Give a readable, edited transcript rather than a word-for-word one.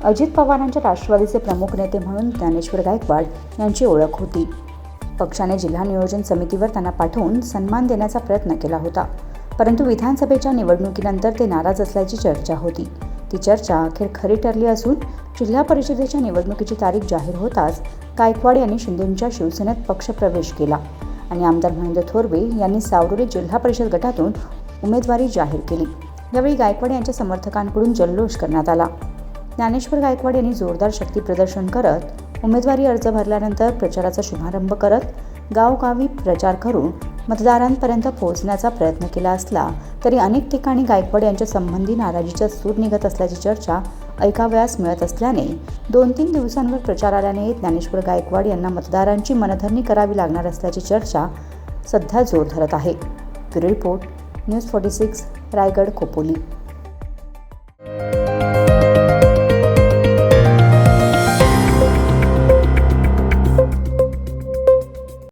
अजित पवारांच्या राष्ट्रवादीचे प्रमुख नेते म्हणून ज्ञानेश्वर गायकवाड यांची ओळख होती. पक्षाने जिल्हा नियोजन समितीवर त्यांना पाठवून सन्मान देण्याचा प्रयत्न केला होता, परंतु विधानसभेच्या निवडणुकीनंतर ते नाराज असल्याची चर्चा होती. ती चर्चा अखेर खरी ठरली असून जिल्हा परिषदेच्या निवडणुकीची तारीख जाहीर होताच गायकवाड यांनी शिंदेंच्या शिवसेनेत पक्षप्रवेश केला आणि आमदार महेंद्र थोरवे यांनी सावरोली जिल्हा परिषद गटातून उमेदवारी जाहीर केली. यावेळी गायकवाड यांच्या समर्थकांकडून जल्लोष करण्यात आला. ज्ञानेश्वर गायकवाड यांनी जोरदार शक्ती प्रदर्शन करत उमेदवारी अर्ज भरल्यानंतर प्रचाराचा शुभारंभ करत गावोगावी प्रचार करून मतदारांपर्यंत पोहोचण्याचा प्रयत्न केला असला तरी अनेक ठिकाणी गायकवाड यांच्या संबंधी नाराजीचा सूर निघत असल्याची चर्चा ऐकावयास मिळत असल्याने 2-3 दिवसांवर प्रचार आल्याने ज्ञानेश्वर गायकवाड यांना मतदारांची मनधरणी करावी लागणार असल्याची चर्चा सध्या जोर धरत आहे. Bureau report, news 46, Raigad, Khopoli.